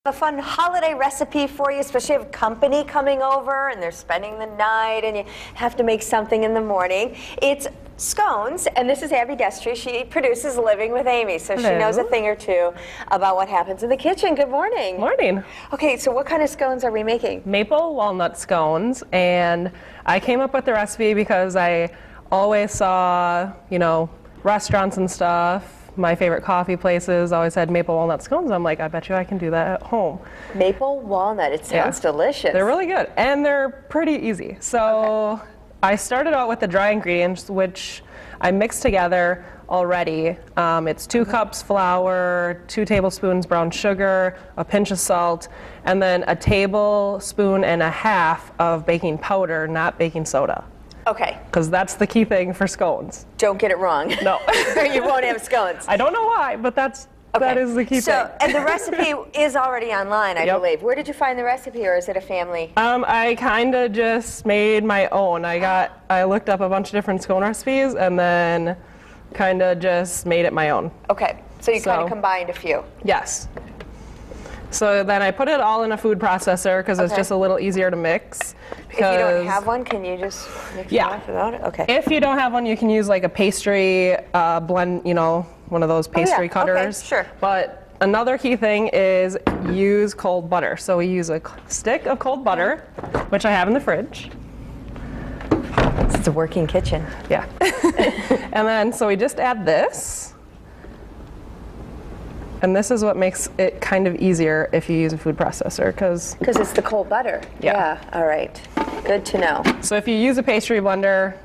A fun holiday recipe for you, especially if you have company coming over and they're spending the night and you have to make something in the morning. It's scones, and this is Abby Destry. She produces Living with Amy, so Hello. she knows a thing or two about what happens in the kitchen. Good morning. Morning. Okay, so what kind of scones are we making? Maple walnut scones, and I came up with the recipe because I always saw, restaurants and stuff. My favorite coffee places always had maple walnut scones. I'm like, I bet you I can do that at home. Maple walnut, it sounds delicious. They're really good, and they're pretty easy. So I started out with the dry ingredients, which I mixed together already. It's 2 cups flour, 2 tablespoons brown sugar, a pinch of salt, and then a tablespoon and a half of baking powder, not baking soda. Okay. Because that's the key thing for scones. Don't get it wrong. No. You won't have scones. I don't know why, but that is the key thing. And the recipe is already online, I believe. Where did you find the recipe, or is it a family? I kind of just made my own. I looked up a bunch of different scone recipes and then kind of just made it my own. Okay, so you kind of combined a few. Yes. So then I put it all in a food processor because it's just a little easier to mix. If you don't have one, can you just mix it off without it? Okay. If you don't have one, you can use like a pastry blend, one of those pastry cutters. Okay, sure. But another key thing is use cold butter. So we use a stick of cold butter, which I have in the fridge. It's a working kitchen. Yeah. And then, so we just add this. And this is what makes it kind of easier if you use a food processor, because it's the cold butter. Yeah. All right. Good to know. So if you use a pastry blender,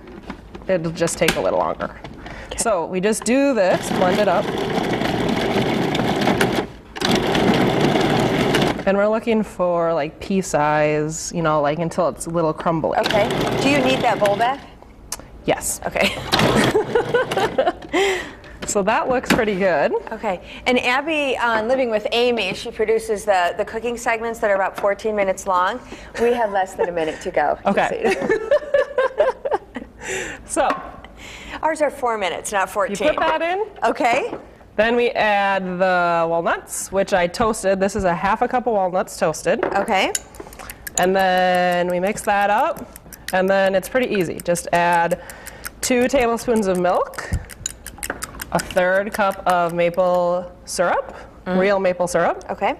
it'll just take a little longer. Okay. So we just do this, blend it up. And we're looking for like pea size, like until it's a little crumbly. Okay. Do you need that bowl back? Yes. Okay. So that looks pretty good. Okay. And Abby, on Living with Amy, she produces the cooking segments that are about 14 minutes long. We have less than a minute to go. Okay. So. Ours are 4 minutes, not 14. You put that in. Okay. Then we add the walnuts, which I toasted. This is a half a cup of walnuts toasted. Okay. And then we mix that up. And then it's pretty easy. Just add 2 tablespoons of milk, a 1/3 cup of maple syrup, real maple syrup. Okay.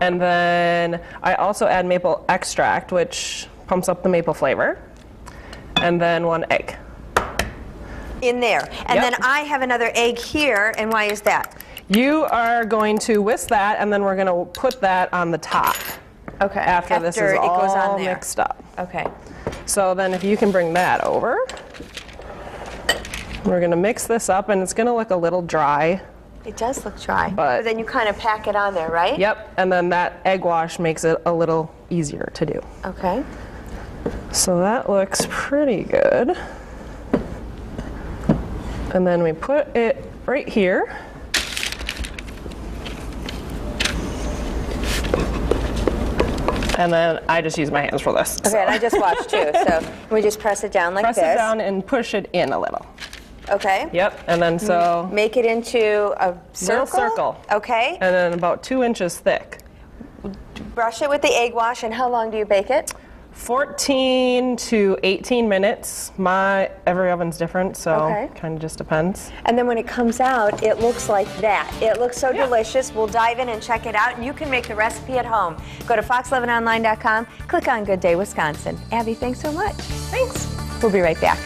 And then I also add maple extract, which pumps up the maple flavor. And then 1 egg. In there. And then I have another egg here, and why is that? You are going to whisk that, and then we're going to put that on the top. Okay. After this is it goes on all there. mixed up. Okay. So then if you can bring that over. We're going to mix this up, and it's going to look a little dry. It does look dry. But then you kind of pack it on there, right? Yep, and then that egg wash makes it a little easier to do. Okay. So that looks pretty good. And then we put it right here. And then I just use my hands for this. Okay, and I just washed too, so we just press it down like this. Press it down and push it in a little. Okay. Yep, and then so... Make it into a circle? Little circle. Okay. And then about 2 inches thick. Brush it with the egg wash, and how long do you bake it? 14 to 18 minutes. Every oven's different, so kind of just depends. And then when it comes out, it looks like that. It looks so delicious. We'll dive in and check it out, and you can make the recipe at home. Go to fox11online.com, click on Good Day Wisconsin. Abby, thanks so much. Thanks. We'll be right back.